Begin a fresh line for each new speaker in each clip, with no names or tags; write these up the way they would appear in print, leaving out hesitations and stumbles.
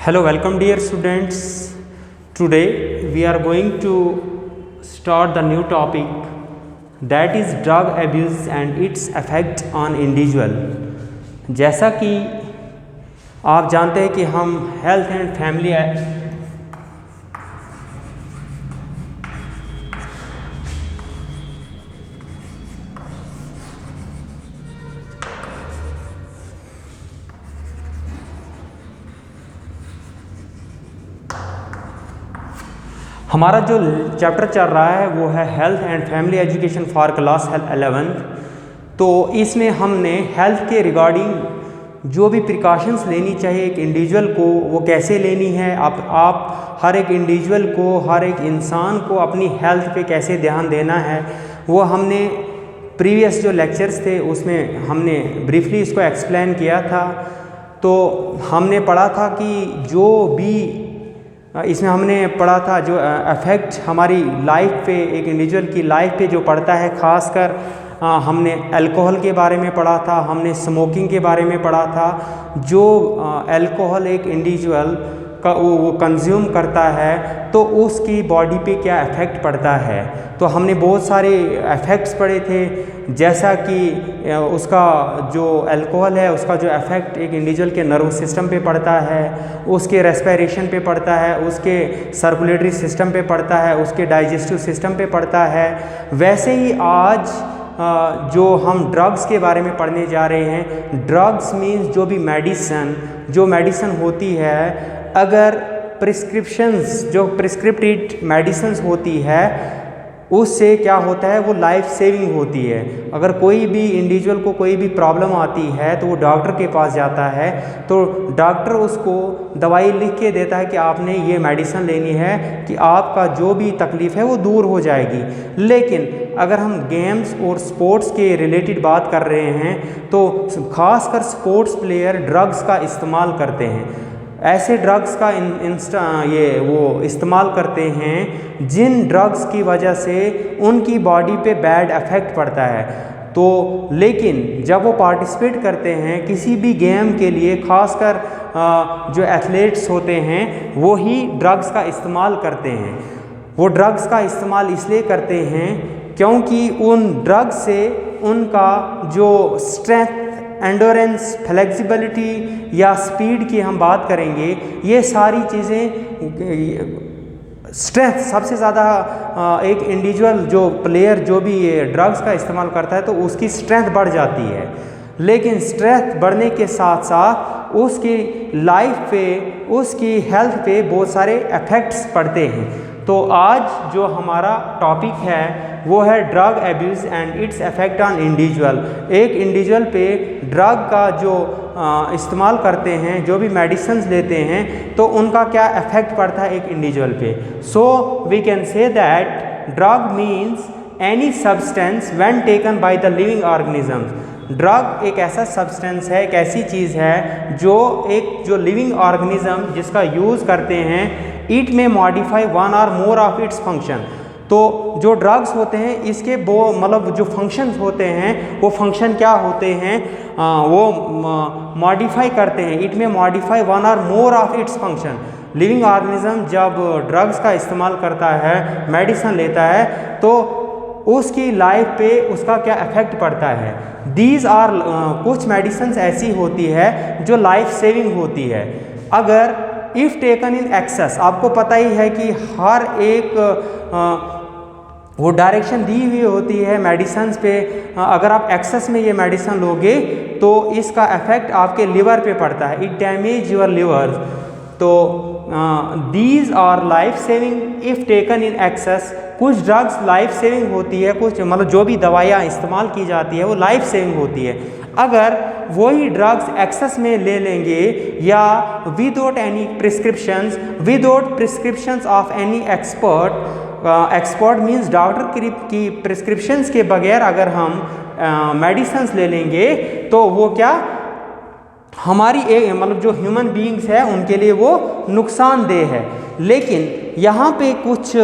Hello, welcome dear students. Today we are going to start the new topic, that is drug abuse and its effect on individual. जैसा कि आप जानते हैं कि हम health and family हमारा जो चैप्टर चल रहा है वो है health and family education for class 11th। तो इसमें हमने हेल्थ के रिगार्डिंग जो भी प्रिकॉशंस लेनी चाहिए एक इंडिविजुअल को, वो कैसे लेनी है, आप हर एक इंडिविजुअल को, हर एक इंसान को अपनी हेल्थ पे कैसे ध्यान देना है, वो हमने प्रीवियस जो लेक्चर्स थे उसमें हमने ब्रीफली इसको एक्सप्लेन किया था। तो हमने पढ़ा था कि जो भी इसमें हमने पढ़ा था जो अफेक्ट हमारी लाइफ पे, एक इंडिविजुअल की लाइफ पे जो पड़ता है, ख़ासकर हमने अल्कोहल के बारे में पढ़ा था, हमने स्मोकिंग के बारे में पढ़ा था। जो अल्कोहल एक इंडिविजुअल का वो कंज्यूम करता है तो उसकी बॉडी पे क्या इफ़ेक्ट पड़ता है। तो हमने बहुत सारे इफ़ेक्ट्स पढ़े थे, जैसा कि उसका जो अल्कोहल है उसका जो इफ़ेक्ट एक इंडिविजुअल के नर्वस सिस्टम पे पड़ता है, उसके रेस्पिरेशन पे पड़ता है, उसके सर्कुलेटरी सिस्टम पे पड़ता है, उसके डाइजेस्टिव सिस्टम पे पड़ता है। वैसे ही आज जो हम ड्रग्स के बारे में पढ़ने जा रहे हैं, ड्रग्स मीन्स जो भी जो मेडिसिन होती है, अगर प्रिस्क्रिप्शंस जो प्रिस्क्रिप्टेड मेडिसिन होती है उससे क्या होता है, वो लाइफ सेविंग होती है। अगर कोई भी इंडिविजुअल को कोई भी प्रॉब्लम आती है तो वो डॉक्टर के पास जाता है, तो डॉक्टर उसको दवाई लिख के देता है कि आपने ये मेडिसिन लेनी है कि आपका जो भी तकलीफ़ है वो दूर हो जाएगी। लेकिन अगर हम गेम्स और स्पोर्ट्स के रिलेटेड बात कर रहे हैं तो ख़ासकर स्पोर्ट्स प्लेयर ड्रग्स का इस्तेमाल करते हैं। ऐसे ड्रग्स का वो इस्तेमाल करते हैं जिन ड्रग्स की वजह से उनकी बॉडी पे बैड इफ़ेक्ट पड़ता है। तो लेकिन जब वो पार्टिसिपेट करते हैं किसी भी गेम के लिए, ख़ासकर जो एथलीट्स होते हैं वो ही ड्रग्स का इस्तेमाल करते हैं। वो ड्रग्स का इस्तेमाल इसलिए करते हैं क्योंकि उन ड्रग्स से उनका जो स्ट्रेंथ, एंडोरेंस, फ्लेक्सिबिलिटी या स्पीड की हम बात करेंगे, ये सारी चीज़ें स्ट्रेंथ सबसे ज़्यादा एक इंडिविजुअल जो प्लेयर जो भी ये ड्रग्स का इस्तेमाल करता है तो उसकी स्ट्रेंथ बढ़ जाती है। लेकिन स्ट्रेंथ बढ़ने के साथ साथ उसकी लाइफ पे, उसकी हेल्थ पे बहुत सारे इफ़ेक्ट्स पड़ते हैं। तो आज जो हमारा टॉपिक है वो है drug abuse and it's effect on individual. एक इंडिविजुअल पे ड्रग का जो इस्तेमाल करते हैं, जो भी मेडिसिन्स लेते हैं, तो उनका क्या इफ़ेक्ट पड़ता है एक इंडिविजुअल पे। So we can say that drug means any substance when taken by the living organisms. Drug एक ऐसा सब्सटेंस है, एक ऐसी चीज़ है जो लिविंग ऑर्गेनिज्म जिसका यूज़ करते हैं, इट में मॉडिफाई वन और मोर ऑफ इट्स फंक्शन। तो जो ड्रग्स होते हैं इसके वो मतलब जो फंक्शंस होते हैं, वो फंक्शन क्या होते हैं, वो मॉडिफाई करते हैं, इट में मॉडिफाई वन और more of its function. Living organism जब ड्रग्स का इस्तेमाल करता है, मेडिसिन लेता है, तो उसकी लाइफ पे उसका क्या इफ़ेक्ट पड़ता है। दीज आर कुछ मेडिसिन ऐसी होती है जो लाइफ सेविंग होती है। अगर इफ़ टेकन इन एक्सेस, आपको पता ही है कि हर एक वो डायरेक्शन दी हुई होती है मेडिसिन पे। अगर आप एक्सेस में ये मेडिसिन लोगे तो इसका इफ़ेक्ट आपके लिवर पे पड़ता है, इट डैमेज योर लिवर। तो these our life saving if taken in excess. कुछ ड्रग्स लाइफ सेविंग होती है, कुछ मतलब जो भी दवाइयाँ इस्तेमाल की जाती है वो लाइफ सेविंग होती है। अगर वही ड्रग्स एक्सेस में ले लेंगे या without any prescriptions of any expert means doctor की प्रिस्क्रिप्शंस के बगैर अगर हम मेडिसिन्स ले लेंगे तो वो क्या हमारी मतलब जो ह्यूमन बीइंग्स है उनके लिए वो नुकसानदेह है। लेकिन यहाँ पे कुछ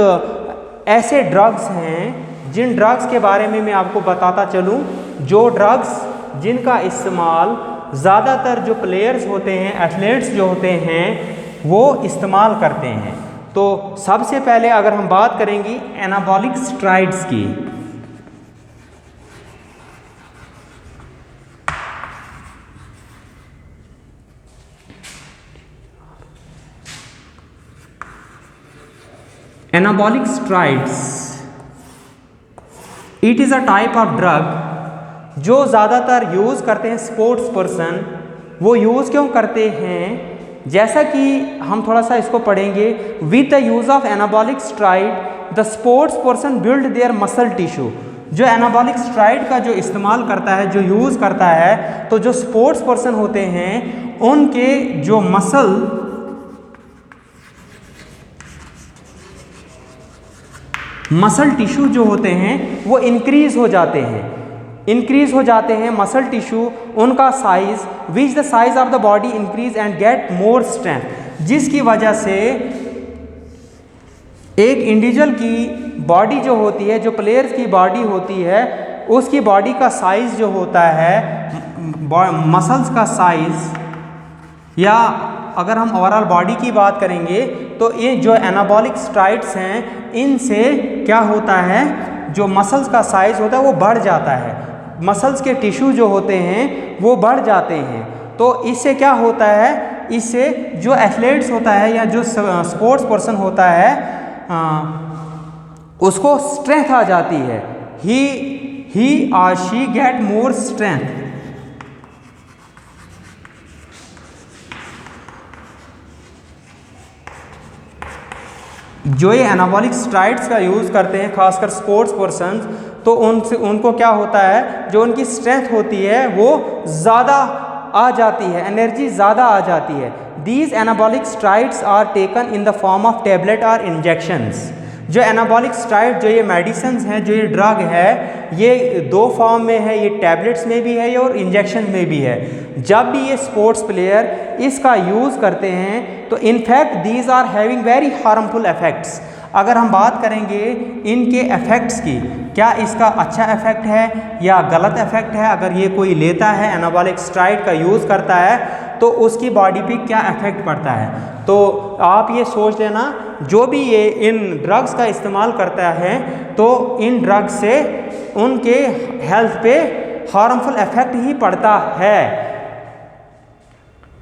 ऐसे ड्रग्स हैं जिन ड्रग्स के बारे में मैं आपको बताता चलूँ, जो ड्रग्स जिनका इस्तेमाल ज़्यादातर जो प्लेयर्स होते हैं, एथलीट्स जो होते हैं, वो इस्तेमाल करते हैं। तो सबसे पहले अगर हम बात करेंगे एनाबॉलिक स्टेरॉइड्स की, anabolic steroids it is a type of drug जो ज़्यादातर यूज़ करते हैं स्पोर्ट्स पर्सन। वो यूज़ क्यों करते हैं, जैसा कि हम थोड़ा सा इसको पढ़ेंगे। With the use of anabolic steroid the sports person build their muscle tissue. जो एनाबॉलिक स्टेरॉइड का जो इस्तेमाल करता है, जो यूज़ करता है, तो जो स्पोर्ट्स पर्सन होते हैं उनके जो मसल टिश्यू जो होते हैं वो इंक्रीज हो जाते हैं, मसल टिश्यू उनका size, which the size of the body increase and get more strength, जिसकी वजह से एक इंडिविजुअल की बॉडी जो होती है, जो प्लेयर्स की बॉडी होती है, उसकी बॉडी का साइज जो होता है, मसल्स का साइज, या अगर हम ओवरऑल बॉडी की बात करेंगे तो ये जो एनाबॉलिक स्टेरॉइड्स हैं इनसे क्या होता है, जो मसल्स का साइज होता है वो बढ़ जाता है, मसल्स के टिश्यू जो होते हैं वो बढ़ जाते हैं। तो इससे क्या होता है, इससे जो एथलीट्स होता है या जो स्पोर्ट्स पर्सन होता है उसको स्ट्रेंथ आ जाती है, ही और शी गेट मोर स्ट्रेंथ। जो ये एनाबॉलिक स्टेरॉइड्स का यूज़ करते हैं खासकर स्पोर्ट्स पर्सन्स, तो उनको क्या होता है, जो उनकी स्ट्रेंथ होती है वो ज़्यादा आ जाती है, एनर्जी ज़्यादा आ जाती है। These anabolic steroids are taken in the form of tablet और इंजेक्शंस। जो एनाबॉलिक स्टेरॉइड, जो ये मेडिसिन्स हैं, जो ये ड्रग है, ये दो फॉर्म में है, ये टैबलेट्स में भी है और इंजेक्शन में भी है। जब भी ये स्पोर्ट्स प्लेयर इसका यूज़ करते हैं तो in fact these are having very harmful effects. अगर हम बात करेंगे इनके इफ़ेक्ट्स की, क्या इसका अच्छा इफ़ेक्ट है या गलत इफ़ेक्ट है, अगर ये कोई लेता है एनाबॉलिक स्टेरॉइड का यूज़ करता है तो उसकी बॉडी पे क्या इफ़ेक्ट पड़ता है। तो आप ये सोच लेना, जो भी ये इन ड्रग्स का इस्तेमाल करता है तो इन ड्रग्स से उनके हेल्थ पे हार्मफुल इफ़ेक्ट ही पड़ता है।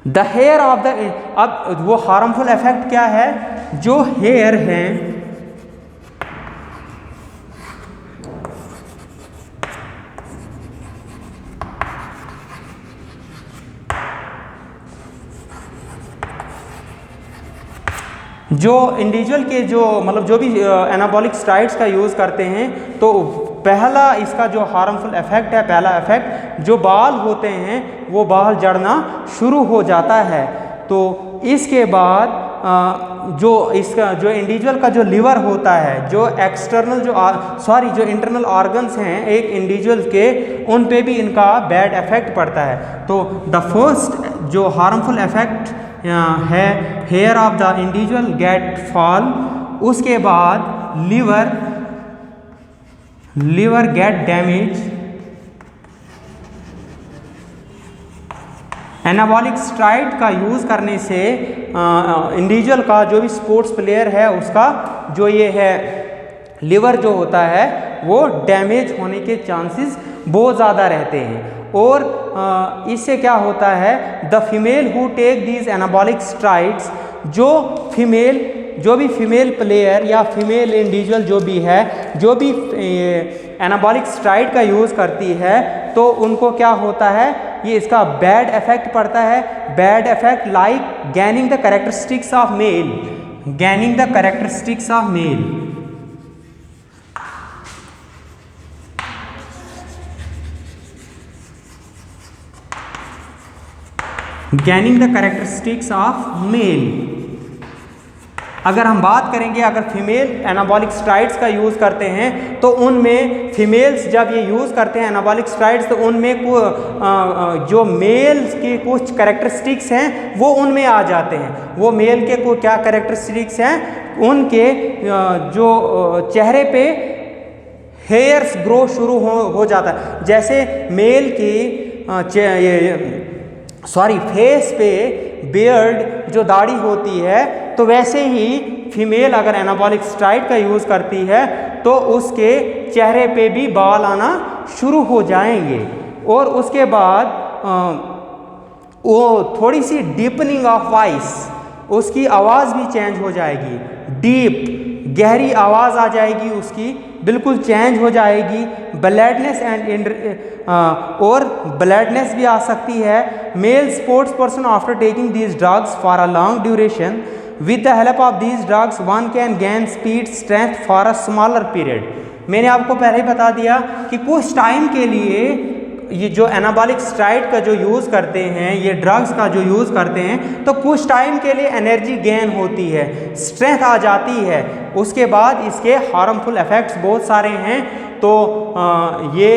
द हेयर ऑफ द, अब वो हार्मफुल इफ़ेक्ट क्या है, जो हेयर हैं जो इंडिविजुअल के जो मतलब जो भी एनाबॉलिक स्टेरॉइड्स का यूज़ करते हैं, तो पहला इसका जो हार्मफुल इफ़ेक्ट है, पहला इफ़ेक्ट, जो बाल होते हैं वो बाल झड़ना शुरू हो जाता है। तो इसके बाद जो इसका जो इंडिविजुअल का जो लिवर होता है, जो एक्सटर्नल जो इंटरनल ऑर्गन्स हैं एक इंडिविजुअल के, उन पे भी इनका बैड इफ़ेक्ट पड़ता है। तो द फर्स्ट जो हार्मफुल इफ़ेक्ट है, hair of the individual get fall, उसके बाद liver get damage. Anabolic steroid का यूज़ करने से इंडिविजुअल का, जो भी स्पोर्ट्स प्लेयर है, उसका जो ये है लिवर जो होता है वो डैमेज होने के चांसेस बहुत ज़्यादा रहते हैं। और इससे क्या होता है, the female who take these anabolic steroids, जो भी फीमेल प्लेयर या फीमेल इंडिविजुअल जो भी है, जो भी एनाबॉलिक स्टेरॉइड का यूज़ करती है, तो उनको क्या होता है, ये इसका बैड इफ़ेक्ट पड़ता है। Bad effect like gaining the characteristics of male, gaining the characteristics of male. Gaining the characteristics of male. अगर हम बात करेंगे, अगर फीमेल एनाबॉलिक स्टेरॉइड्स का यूज़ करते हैं तो उनमें फीमेल्स जब ये यूज़ करते हैं एनाबॉलिक स्टेरॉइड्स, तो उनमें जो मेल्स के कुछ कैरेक्टरिस्टिक्स हैं वो उनमें आ जाते हैं। वो मेल के को क्या कैरेक्टरिस्टिक्स हैं, उनके जो चेहरे पे हेयर्स ग्रो शुरू हो जाता है। जैसे मेल की फेस पे बियर्ड जो दाढ़ी होती है, तो वैसे ही फीमेल अगर एनाबॉलिक स्टेरॉइड का यूज़ करती है तो उसके चेहरे पे भी बाल आना शुरू हो जाएंगे और उसके बाद वो थोड़ी सी डीपनिंग ऑफ वॉइस, उसकी आवाज़ भी चेंज हो जाएगी, डीप गहरी आवाज़ आ जाएगी उसकी, बिल्कुल चेंज हो जाएगी। ब्लैडनेस और ब्लैडनेस भी आ सकती है। Male sports person after taking these drugs for a long duration with the help of these drugs one can gain speed strength for a smaller period. मैंने आपको पहले ही बता दिया कि कुछ टाइम के लिए ये जो एनाबॉलिक स्टेरॉइड का जो यूज़ करते हैं, ये ड्रग्स का जो यूज़ करते हैं, तो कुछ टाइम के लिए एनर्जी गेन होती है, स्ट्रेंथ आ जाती है। उसके बाद इसके हार्मफुल इफ़ेक्ट्स बहुत सारे हैं, तो ये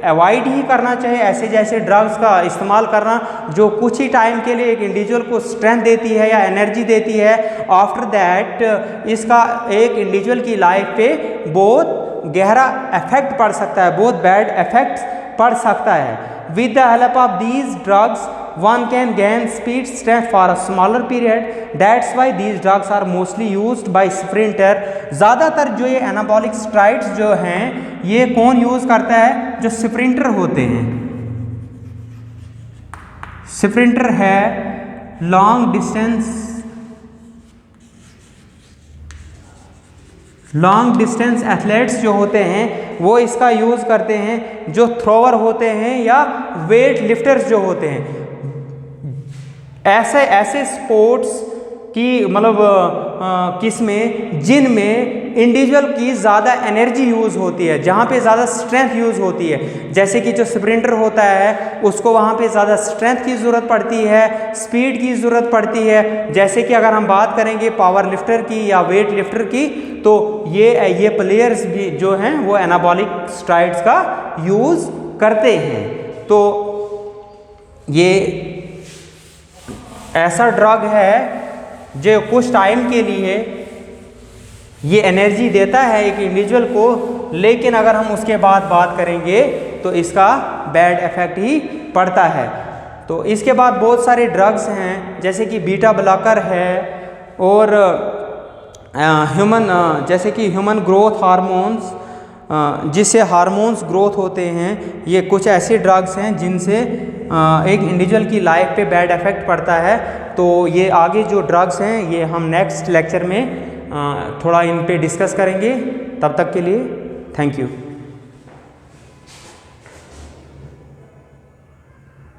अवॉइड ही करना चाहिए ऐसे जैसे ड्रग्स का इस्तेमाल करना जो कुछ ही टाइम के लिए एक इंडिविजुअल को स्ट्रेंथ देती है या एनर्जी देती है। आफ्टर दैट इसका एक इंडिविजुअल की लाइफ पे बहुत गहरा इफेक्ट पड़ सकता है, बहुत बैड इफेक्ट्स पड़ सकता है। With the help of these drugs one can gain speed strength for a smaller period, that's why these drugs are mostly used by sprinter. ज़्यादातर जो ये एनाबॉलिक स्टेरॉइड्स जो हैं ये कौन यूज़ करता है? जो स्प्रिंटर होते हैं। स्प्रिंटर है लॉन्ग डिस्टेंस एथलेट्स जो होते हैं वो इसका यूज़ करते हैं। जो थ्रोवर होते हैं या वेट लिफ्टर्स जो होते हैं, ऐसे स्पोर्ट्स की मतलब किसमें जिनमें इंडिविजुअल की ज़्यादा एनर्जी यूज़ होती है, जहाँ पे ज़्यादा स्ट्रेंथ यूज़ होती है। जैसे कि जो स्प्रिंटर होता है उसको वहाँ पे ज़्यादा स्ट्रेंथ की ज़रूरत पड़ती है, स्पीड की ज़रूरत पड़ती है। जैसे कि अगर हम बात करेंगे पावर लिफ्टर की या वेट लिफ्टर की, तो ये प्लेयर्स भी जो हैं वो एनाबॉलिक स्टेरॉइड्स का यूज़ करते हैं। तो ये ऐसा ड्रग है जो कुछ टाइम के लिए ये एनर्जी देता है एक इंडिविजुअल को, लेकिन अगर हम उसके बाद बात करेंगे तो इसका बैड इफेक्ट ही पड़ता है। तो इसके बाद बहुत सारे ड्रग्स हैं जैसे कि बीटा ब्लॉकर है और जैसे कि ह्यूमन ग्रोथ हार्मोन्स, जिससे हार्मोन्स ग्रोथ होते हैं। ये कुछ ऐसे ड्रग्स हैं जिनसे एक इंडिविजुअल की लाइफ पे बैड इफेक्ट पड़ता है। तो ये आगे जो ड्रग्स हैं ये हम नेक्स्ट लेक्चर में थोड़ा इन पे डिस्कस करेंगे। तब तक के लिए थैंक यू।